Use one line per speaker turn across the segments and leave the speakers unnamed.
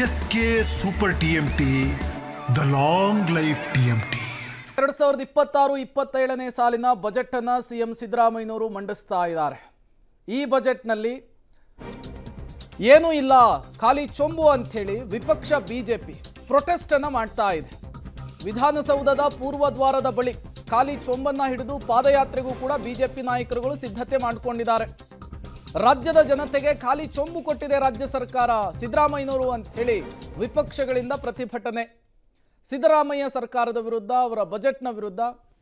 S K super TMT, the long life TMT.
2026-27ನೇ ಸಾಲಿನ budget ಅನ್ನು ಸಿಎಂ ಸಿದ್ದರಾಮಯ್ಯನವರು ಮಂಡಿಸ್ತಾ ಇದ್ದಾರೆ. ಈ ಬಜೆಟ್ನಲ್ಲಿ ಏನೂ ಇಲ್ಲ, ಖಾಲಿ ಚೊಂಬು ಅಂಥೇಳಿ ವಿಪಕ್ಷ ಬಿಜೆಪಿ ಪ್ರೊಟೆಸ್ಟ್ ಅನ್ನು ಮಾಡ್ತಾ ಇದೆ. ವಿಧಾನಸೌಧದ ಪೂರ್ವ ದ್ವಾರದ ಬಳಿ ಖಾಲಿ ಚೊಂಬನ್ನ ಹಿಡಿದು ಪಾದಯಾತ್ರೆಗೂ ಕೂಡ ಬಿಜೆಪಿ ನಾಯಕರುಗಳು ಸಿದ್ಧತೆ ಮಾಡಿಕೊಂಡಿದ್ದಾರೆ. ರಾಜ್ಯದ ಜನತೆಗೆ ಖಾಲಿ ಚೊಂಬು ಕೊಟ್ಟಿದೆ ರಾಜ್ಯ ಸರ್ಕಾರ, ಸಿದ್ದರಾಮಯ್ಯನವರು ಅಂತ ಹೇಳಿ ವಿಪಕ್ಷಗಳಿಂದ ಪ್ರತಿಭಟನೆ. ಸಿದ್ದರಾಮಯ್ಯ ಸರ್ಕಾರದ ವಿರುದ್ಧ, ಅವರ ಬಜೆಟ್ನ ವಿರುದ್ಧ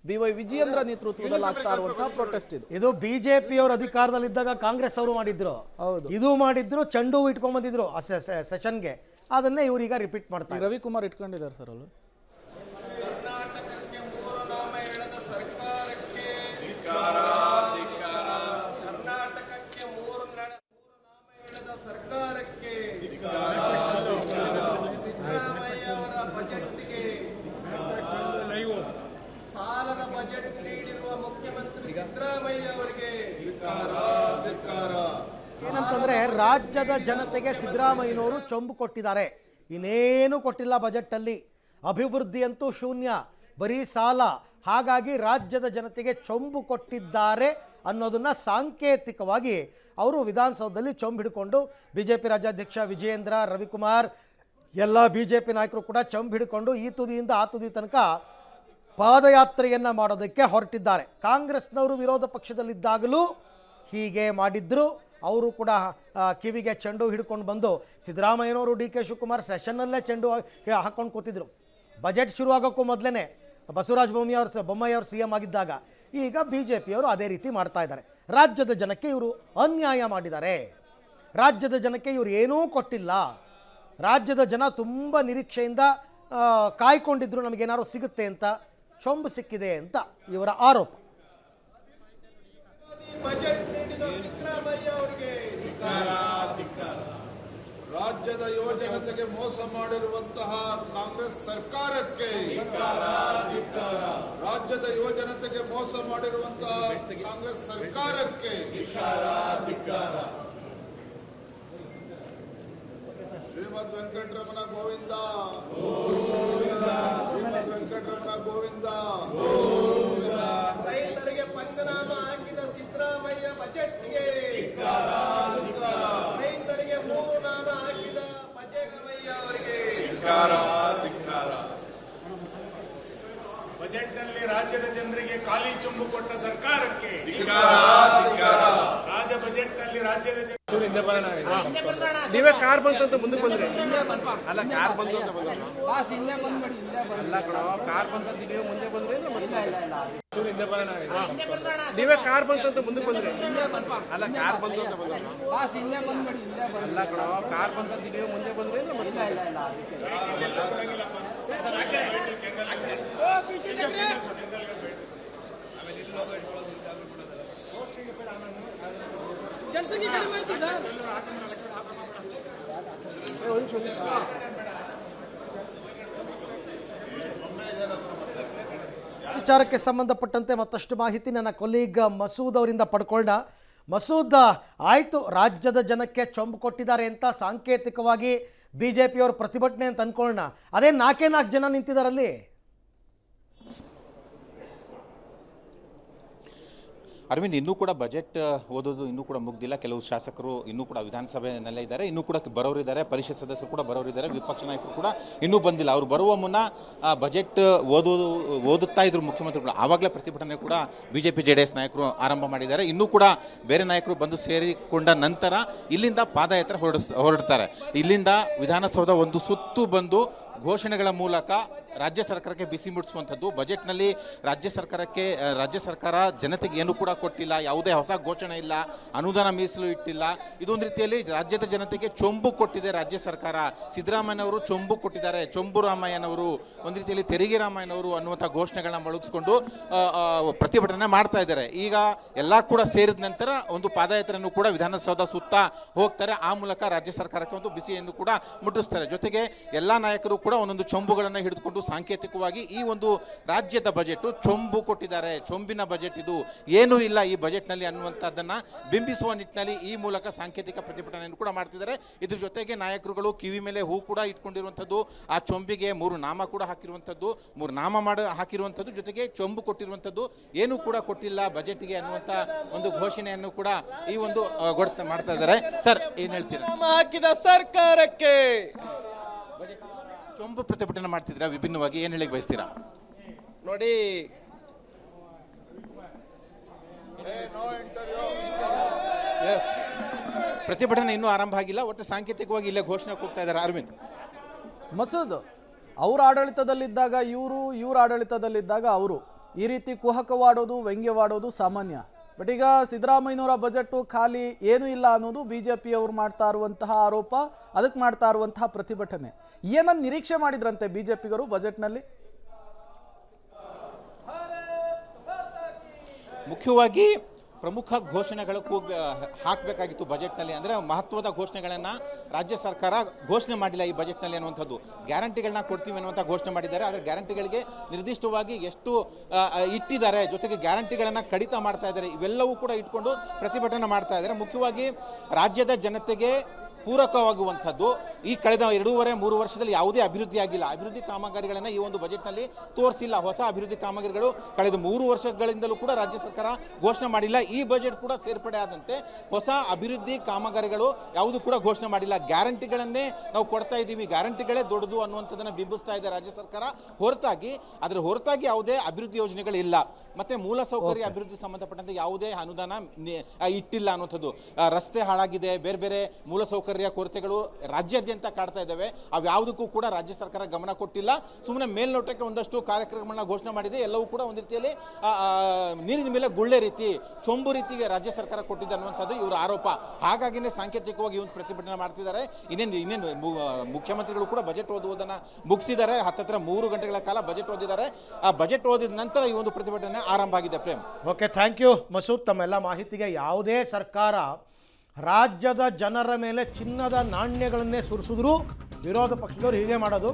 BY ವಿಜಯೇಂದ್ರ ನೇತೃತ್ವದಲ್ಲಿ ಆಗ್ತಾ ಇರುವಂತಹ ಪ್ರೊಟೆಸ್ಟ್ ಇದು
ಬಿಜೆಪಿಯವರು ಅಧಿಕಾರದಲ್ಲಿದ್ದಾಗ ಕಾಂಗ್ರೆಸ್ ಅವರು ಮಾಡಿದ್ರು. ಹೌದು, ಇದು ಮಾಡಿದ್ರು, ಚೆಂಡು ಇಟ್ಕೊಂಡ್ ಬಂದಿದ್ರು ಸೆಷನ್ಗೆ. ಅದನ್ನೇ ಇವರೀಗ ರಿಪೀಟ್ ಮಾಡ್ತಾರೆ.
ರವಿಕುಮಾರ್ ಇಟ್ಕೊಂಡಿದ್ದಾರೆ ಸರ್ ಅವರು.
ಸಾಲದ ಬಜೆಟ್ ನೀಡಿರುವ ಮುಖ್ಯಮಂತ್ರಿ ಸಿದ್ದರಾಮಯ್ಯ ಅವರಿಗೆ
ಏನಂತಂದ್ರೆ, ರಾಜ್ಯದ ಜನತೆಗೆ ಸಿದ್ದರಾಮಯ್ಯನವರು ಚೊಂಬು ಕೊಟ್ಟಿದ್ದಾರೆ, ಇನ್ನೇನು ಕೊಟ್ಟಿಲ್ಲ ಬಜೆಟ್ ಅಲ್ಲಿ. ಅಭಿವೃದ್ಧಿ ಅಂತೂ ಶೂನ್ಯ, ಬರೀ ಸಾಲ. ಹಾಗಾಗಿ ರಾಜ್ಯದ ಜನತೆಗೆ ಚೊಂಬು ಕೊಟ್ಟಿದ್ದಾರೆ ಅನ್ನೋದನ್ನ ಸಾಂಕೇತಿಕವಾಗಿ ಅವರು ವಿಧಾನಸೌಧದಲ್ಲಿ ಚೊಂಬು ಹಿಡ್ಕೊಂಡು, ಬಿಜೆಪಿ ರಾಜ್ಯಾಧ್ಯಕ್ಷ ವಿಜಯೇಂದ್ರ, ರವಿಕುಮಾರ್, ಎಲ್ಲ ಬಿಜೆಪಿ ನಾಯಕರು ಕೂಡ ಚೊಂಬು ಹಿಡ್ಕೊಂಡು ಈ ತುದಿಯಿಂದ ಆ ತುದಿ ತನಕ ಪಾದಯಾತ್ರೆಯನ್ನು ಮಾಡೋದಕ್ಕೆ ಹೊರಟಿದ್ದಾರೆ. ಕಾಂಗ್ರೆಸ್ನವರು ವಿರೋಧ ಪಕ್ಷದಲ್ಲಿದ್ದಾಗಲೂ ಹೀಗೆ ಮಾಡಿದ್ರು. ಅವರು ಕೂಡ ಕಿವಿಗೆ ಚೆಂಡು ಹಿಡ್ಕೊಂಡು ಬಂದು, ಸಿದ್ದರಾಮಯ್ಯನವರು, DK ಶಿವಕುಮಾರ್ ಸೆಷನ್ನಲ್ಲೇ ಚೆಂಡು ಹಾಕ್ಕೊಂಡು ಕೂತಿದ್ರು. ಬಜೆಟ್ ಶುರುವಾಗೋಕ್ಕೂ ಮೊದಲೇ ಬಸವರಾಜ ಬೊಮ್ಮಾಯಿ ಅವರು CM ಆಗಿದ್ದಾಗ. ಈಗ ಬಿಜೆಪಿಯವರು ಅದೇ ರೀತಿ ಮಾಡ್ತಾ ಇದ್ದಾರೆ. ರಾಜ್ಯದ ಜನಕ್ಕೆ ಇವರು ಅನ್ಯಾಯ ಮಾಡಿದ್ದಾರೆ. ರಾಜ್ಯದ ಜನಕ್ಕೆ ಇವರು ಏನೂ ಕೊಟ್ಟಿಲ್ಲ. ರಾಜ್ಯದ ಜನ ತುಂಬ ನಿರೀಕ್ಷೆಯಿಂದ ಕಾಯ್ಕೊಂಡಿದ್ರು, ನಮಗೇನಾದ್ರು ಸಿಗುತ್ತೆ ಅಂತ. ಚೊಂಬು ಸಿಕ್ಕಿದೆ ಅಂತ ಇವರ ಆರೋಪ.
ರಾಜ್ಯದ ಯುವಜನತೆಗೆ ಮೋಸ ಮಾಡಿರುವಂತಹ ಕಾಂಗ್ರೆಸ್ ಸರ್ಕಾರಕ್ಕೆ, ರಾಜ್ಯದ ಯುವಜನತೆಗೆ ಮೋಸ ಮಾಡಿರುವಂತಹ ಕಾಂಗ್ರೆಸ್ ಸರ್ಕಾರಕ್ಕೆ ಶ್ರೀಮದ್ ವೆಂಕಟರಮಣ ಗೋವಿಂದ, ಶ್ರೀಮದ್ ವೆಂಕಟರಮಣ ಗೋವಿಂದ.
ರೈತರಿಗೆ ಪಂಗನಾಮ ಹಾಕಿದ ಸಿದ್ದರಾಮಯ್ಯ ಬಜೆಟ್ಗೆ, ರೈತರಿಗೆ ಮೂರು ನಾಮ ಹಾಕಿದ ಬಜೆಟ್ಮಯ್ಯ ಅವರಿಗೆ
ಬಜೆಟ್ನಲ್ಲಿ ರಾಜ್ಯದ ಜನರಿಗೆ ಖಾಲಿ ಚೊಂಬು ಕೊಟ್ಟ ಸರ್ಕಾರಕ್ಕೆ, ರಾಜ್ಯ ಬಜೆಟ್ನಲ್ಲಿ ರಾಜ್ಯದ
ನೀವೇ ಕಾರ್ ಬಂತಂತ ಮುಂದಕ್ಕೆ ಬಂದ್ರಿ. ಅಲ್ಲ, ಕಾರ್ ಬಂತು ಅಂತ ಬಂದ. ಅಲ್ಲ ಕಣ, ಕಾರ್ ಬಂತಂತ ನೀವು ಮುಂದೆ ಬಂದ್ರಿ. ನೀವೇ ಕಾರ್ ಬಂತಂತ ಮುಂದಕ್ಕೆ ಬಂದ್ರಿ. ಅಲ್ಲ, ಕಾರ್ ಬಂತು ಅಂತ ಬಂದ. ಅಲ್ಲ ಕಣ, ಕಾರ್ ಬಂತಂತ ನೀವು ಮುಂದೆ ಬಂದ್ರಿ.
ಜನಸಂಖ್ಯೆ ಕಡಿಮೆ ಆಯ್ತು ಸರ್.
ವಿಚಾರಕ್ಕೆ ಸಂಬಂಧಪಟ್ಟಂತೆ ಮತ್ತಷ್ಟು ಮಾಹಿತಿ ನನ್ನ ಕೊಲೀಗ್ ಮಸೂದ್ ಅವರಿಂದ ಪಡ್ಕೊಳ್ಳೋಣ. ಮಸೂದ್, ಆಯಿತು, ರಾಜ್ಯದ ಜನಕ್ಕೆ ಚೊಂಬು ಕೊಟ್ಟಿದ್ದಾರೆ ಅಂತ ಸಾಂಕೇತಿಕವಾಗಿ ಬಿಜೆಪಿಯವರು ಪ್ರತಿಭಟನೆ ಅಂತ ಅಂದ್ಕೊಳ್ಳೋಣ. ಅದೇ 4 ಜನ ನಿಂತಿದ್ದಾರಲ್ಲಿ.
ಅರವಿಂದ್, ಇನ್ನೂ ಕೂಡ ಬಜೆಟ್ ಓದೋದು ಇನ್ನೂ ಕೂಡ ಮುಗ್ದಿಲ್ಲ. ಕೆಲವು ಶಾಸಕರು ಇನ್ನೂ ಕೂಡ ವಿಧಾನಸಭೆಯಲ್ಲೇ ಇದ್ದಾರೆ, ಇನ್ನೂ ಕೂಡ ಬರೋರಿದ್ದಾರೆ, ಪರಿಷತ್ ಸದಸ್ಯರು ಕೂಡ ಬರೋರಿದ್ದಾರೆ, ವಿಪಕ್ಷ ನಾಯಕರು ಕೂಡ ಇನ್ನೂ ಬಂದಿಲ್ಲ. ಅವರು ಬರುವ ಮುನ್ನ ಬಜೆಟ್ ಓದುತ್ತಾ ಇದ್ರು ಮುಖ್ಯಮಂತ್ರಿಗಳು. ಆವಾಗಲೇ ಪ್ರತಿಭಟನೆ ಕೂಡ BJP JDS ನಾಯಕರು ಆರಂಭ ಮಾಡಿದ್ದಾರೆ. ಇನ್ನೂ ಕೂಡ ಬೇರೆ ನಾಯಕರು ಬಂದು ಸೇರಿಕೊಂಡ ನಂತರ ಇಲ್ಲಿಂದ ಪಾದಯಾತ್ರೆ ಹೊರಡ್ತಾರೆ. ಇಲ್ಲಿಂದ ವಿಧಾನಸೌಧ ಒಂದು ಸುತ್ತು ಬಂದು ಘೋಷಣೆಗಳ ಮೂಲಕ ರಾಜ್ಯ ಸರ್ಕಾರಕ್ಕೆ ಬಿಸಿ ಮುಟ್ಟಿಸುವಂಥದ್ದು. ಬಜೆಟ್ನಲ್ಲಿ ರಾಜ್ಯ ಸರ್ಕಾರ ಜನತೆಗೆ ಏನು ಕೂಡ ಕೊಟ್ಟಿಲ್ಲ, ಯಾವುದೇ ಹೊಸ ಘೋಷಣೆ ಇಲ್ಲ, ಅನುದಾನ ಮೀಸಲು ಇಟ್ಟಿಲ್ಲ. ಇದೊಂದು ರೀತಿಯಲ್ಲಿ ರಾಜ್ಯದ ಜನತೆಗೆ ಚೊಂಬು ಕೊಟ್ಟಿದೆ ರಾಜ್ಯ ಸರ್ಕಾರ. ಸಿದ್ದರಾಮಯ್ಯನವರು ಚೊಂಬು ಕೊಟ್ಟಿದ್ದಾರೆ, ಚೊಂಬು ರಾಮಯ್ಯನವರು, ಒಂದು ರೀತಿಯಲ್ಲಿ ತೆರಿಗೆ ರಾಮಯ್ಯನವರು ಅನ್ನುವಂಥ ಘೋಷಣೆಗಳನ್ನ ಮೊಳಗಿಸ್ಕೊಂಡು ಪ್ರತಿಭಟನೆ ಮಾಡ್ತಾ ಇದ್ದಾರೆ. ಈಗ ಎಲ್ಲ ಕೂಡ ಸೇರಿದ ನಂತರ ಒಂದು ಪಾದಯಾತ್ರೆಯನ್ನು ಕೂಡ ವಿಧಾನಸೌಧ ಸುತ್ತ ಹೋಗ್ತಾರೆ. ಆ ಮೂಲಕ ರಾಜ್ಯ ಸರ್ಕಾರಕ್ಕೆ ಒಂದು ಬಿಸಿಯನ್ನು ಕೂಡ ಮುಟ್ಟಿಸ್ತಾರೆ. ಜೊತೆಗೆ ಎಲ್ಲ ನಾಯಕರು ಕೂಡ ಒಂದೊಂದು ಚೊಂಬುಗಳನ್ನು ಹಿಡಿದುಕೊಂಡು ಸಾಂಕೇತಿಕವಾಗಿ ಈ ಒಂದು ರಾಜ್ಯದ ಬಜೆಟ್ ಚೊಂಬು ಕೊಟ್ಟಿದ್ದಾರೆ, ಚೊಂಬಿನ ಬಜೆಟ್ ಇದು, ಏನೂ ಇಲ್ಲ ಈ ಬಜೆಟ್ನಲ್ಲಿ ಅನ್ನುವಂಥದ್ದನ್ನು ಬಿಂಬಿಸುವ ನಿಟ್ಟಿನಲ್ಲಿ ಈ ಮೂಲಕ ಸಾಂಕೇತಿಕ ಪ್ರತಿಭಟನೆಯನ್ನು ಕೂಡ ಮಾಡ್ತಿದ್ದಾರೆ. ಇದ್ರ ಜೊತೆಗೆ ನಾಯಕರುಗಳು ಕಿವಿ ಮೇಲೆ ಹೂ ಕೂಡ ಇಟ್ಕೊಂಡಿರುವಂಥದ್ದು, ಆ ಚೊಂಬಿಗೆ 3 ನಾಮ ಕೂಡ ಹಾಕಿರುವಂಥದ್ದು, 3 ನಾಮ ಹಾಕಿರುವಂಥದ್ದು, ಜೊತೆಗೆ ಚೊಂಬು ಕೊಟ್ಟಿರುವಂಥದ್ದು, ಏನೂ ಕೂಡ ಕೊಟ್ಟಿಲ್ಲ ಬಜೆಟ್ಗೆ ಅನ್ನುವಂಥ ಒಂದು ಘೋಷಣೆಯನ್ನು ಕೂಡ ಈ ಒಂದು ಮಾಡ್ತಾ ಇದ್ದಾರೆ. ಸರ್ ಏನು ಹೇಳ್ತೀರಾ?
ಹಾಕಿದ ಸರ್ಕಾರಕ್ಕೆ
ಚೊಂಬು ಪ್ರತಿಭಟನೆ ಮಾಡ್ತಿದ್ದೀರಾ ವಿಭಿನ್ನವಾಗಿ, ಏನು ಹೇಳಿ ಬಯಸ್ತೀರಾ?
ನೋಡಿ,
ಪ್ರತಿಭಟನೆ ಇನ್ನೂ ಆರಂಭ ಆಗಿಲ್ಲ, ಒಟ್ಟು ಸಾಂಕೇತಿಕವಾಗಿ ಇಲ್ಲೇ ಘೋಷಣೆ ಕೊಡ್ತಾ ಇದ್ದಾರೆ. ಅರವಿಂದ್,
ಮಸೂದ್ ಅವ್ರ ಆಡಳಿತದಲ್ಲಿದ್ದಾಗ ಇವ್ರ ಆಡಳಿತದಲ್ಲಿದ್ದಾಗ ಅವರು ಈ ರೀತಿ ಕುಹಕವಾಡೋದು, ವ್ಯಂಗ್ಯವಾಡೋದು ಸಾಮಾನ್ಯ. ಬಟ್ ಈಗ ಸಿದ್ದರಾಮಯ್ಯನವರ ಬಜೆಟು ಖಾಲಿ ಏನೂ ಇಲ್ಲ ಅನ್ನೋದು BJP ಅವರು ಮಾಡ್ತಾ ಇರುವಂತಹ ಆರೋಪ, ಅದಕ್ಕೆ ಮಾಡ್ತಾ ಇರುವಂತಹ ಪ್ರತಿಭಟನೆ. ಏನನ್ನು ನಿರೀಕ್ಷೆ ಮಾಡಿದ್ರಂತೆ BJPಗರು ಬಜೆಟ್ನಲ್ಲಿ?
ಮುಖ್ಯವಾಗಿ ಪ್ರಮುಖ ಘೋಷಣೆಗಳು ಹಾಕಬೇಕಾಗಿತ್ತು ಬಜೆಟ್ನಲ್ಲಿ. ಅಂದರೆ ಮಹತ್ವದ ಘೋಷಣೆಗಳನ್ನು ರಾಜ್ಯ ಸರ್ಕಾರ ಘೋಷಣೆ ಮಾಡಿಲ್ಲ ಈ ಬಜೆಟ್ನಲ್ಲಿ ಅನ್ನುವಂಥದ್ದು. ಗ್ಯಾರಂಟಿಗಳನ್ನ ಕೊಡ್ತೀವಿ ಅನ್ನುವಂಥ ಘೋಷಣೆ ಮಾಡಿದ್ದಾರೆ, ಆದರೆ ಗ್ಯಾರಂಟಿಗಳಿಗೆ ನಿರ್ದಿಷ್ಟವಾಗಿ ಎಷ್ಟು ಇಟ್ಟಿದ್ದಾರೆ, ಜೊತೆಗೆ ಗ್ಯಾರಂಟಿಗಳನ್ನು ಕಡಿತ ಮಾಡ್ತಾ ಇದ್ದಾರೆ, ಇವೆಲ್ಲವೂ ಕೂಡ ಇಟ್ಕೊಂಡು ಪ್ರತಿಭಟನೆ ಮಾಡ್ತಾ ಇದ್ದಾರೆ. ಮುಖ್ಯವಾಗಿ ರಾಜ್ಯದ ಜನತೆಗೆ ಪೂರಕವಾಗುವಂಥದ್ದು ಈ ಕಳೆದ 2.5-3 ವರ್ಷದಲ್ಲಿ ಯಾವುದೇ ಅಭಿವೃದ್ಧಿ ಆಗಿಲ್ಲ. ಅಭಿವೃದ್ಧಿ ಕಾಮಗಾರಿಗಳನ್ನು ಈ ಒಂದು ಬಜೆಟ್ನಲ್ಲಿ ತೋರಿಸಿಲ್ಲ. ಹೊಸ ಅಭಿವೃದ್ಧಿ ಕಾಮಗಾರಿಗಳು ಕಳೆದ 3 ವರ್ಷಗಳಿಂದಲೂ ಕೂಡ ರಾಜ್ಯ ಸರ್ಕಾರ ಘೋಷಣೆ ಮಾಡಿಲ್ಲ. ಈ ಬಜೆಟ್ ಕೂಡ ಸೇರ್ಪಡೆ ಆದಂತೆ ಹೊಸ ಅಭಿವೃದ್ಧಿ ಕಾಮಗಾರಿಗಳು ಯಾವುದು ಕೂಡ ಘೋಷಣೆ ಮಾಡಿಲ್ಲ. ಗ್ಯಾರಂಟಿಗಳನ್ನೇ ನಾವು ಕೊಡ್ತಾ ಇದ್ದೀವಿ, ಗ್ಯಾರಂಟಿಗಳೇ ದೊಡ್ಡದು ಅನ್ನುವಂಥದ್ದನ್ನು ಬಿಂಬಿಸ್ತಾ ಇದೆ ರಾಜ್ಯ ಸರ್ಕಾರ. ಅದರ ಹೊರತಾಗಿ ಯಾವುದೇ ಅಭಿವೃದ್ಧಿ ಯೋಜನೆಗಳಿಲ್ಲ. ಮತ್ತೆ ಮೂಲಸೌಕರ್ಯ ಅಭಿವೃದ್ಧಿ ಸಂಬಂಧಪಟ್ಟಂತೆ ಯಾವುದೇ ಅನುದಾನ ಇಟ್ಟಿಲ್ಲ ಅನ್ನುವಂಥದ್ದು. ರಸ್ತೆ ಹಾಳಾಗಿದೆ, ಬೇರೆ ಬೇರೆ ಮೂಲಸೌಕರ್ಯ ಕೊರತೆಗಳು ರಾಜ್ಯಾದ್ಯಂತ ಕಾಡ್ತಾ ಇದ್ದಾವೆ. ಅವ್ಯಾವುದಕ್ಕೂ ಕೂಡ ರಾಜ್ಯ ಸರ್ಕಾರ ಗಮನ ಕೊಟ್ಟಿಲ್ಲ. ಸುಮ್ಮನೆ ಮೇಲ್ನೋಟಕ್ಕೆ ಒಂದಷ್ಟು ಕಾರ್ಯಕ್ರಮಗಳನ್ನ ಘೋಷಣೆ ಮಾಡಿದೆ, ಎಲ್ಲವೂ ಕೂಡ ಒಂದು ರೀತಿಯಲ್ಲಿ ನೀರಿನ ಮೇಲೆ ಗುಳ್ಳೆ ರೀತಿ, ಚೊಂಬು ರೀತಿಗೆ ರಾಜ್ಯ ಸರ್ಕಾರ ಕೊಟ್ಟಿದೆ ಅನ್ನುವಂಥದ್ದು ಇವರ ಆರೋಪ. ಹಾಗಾಗಿನೇ ಸಾಂಕೇತಿಕವಾಗಿ ಒಂದು ಪ್ರತಿಭಟನೆ ಮಾಡ್ತಿದ್ದಾರೆ. ಇನ್ನೇನು ಮುಖ್ಯಮಂತ್ರಿಗಳು ಕೂಡ ಬಜೆಟ್ ಓದುವುದನ್ನು ಮುಗಿಸಿದ್ದಾರೆ. ಹತ್ತತ್ರ 3 ಗಂಟೆಗಳ ಕಾಲ ಬಜೆಟ್ ಓದಿದ್ದಾರೆ. ಆ ಬಜೆಟ್ ಓದಿದ ನಂತರ ಈ ಒಂದು ಪ್ರತಿಭಟನೆ ಆರಂಭ ಆಗಿದೆ. Prem,
okay, thank you Masood ತಮ್ಮೆಲ್ಲ ಮಾಹಿತಿಗೆ. ಯಾವುದೇ ಸರ್ಕಾರ ರಾಜ್ಯದ ಜನರ ಮೇಲೆ ಚಿನ್ನದ ನಾಣ್ಯಗಳನ್ನೇ ಸುರಿಸಿದ್ರು ವಿರೋಧ ಪಕ್ಷದವರು ಹೀಗೆ ಮಾಡೋದು.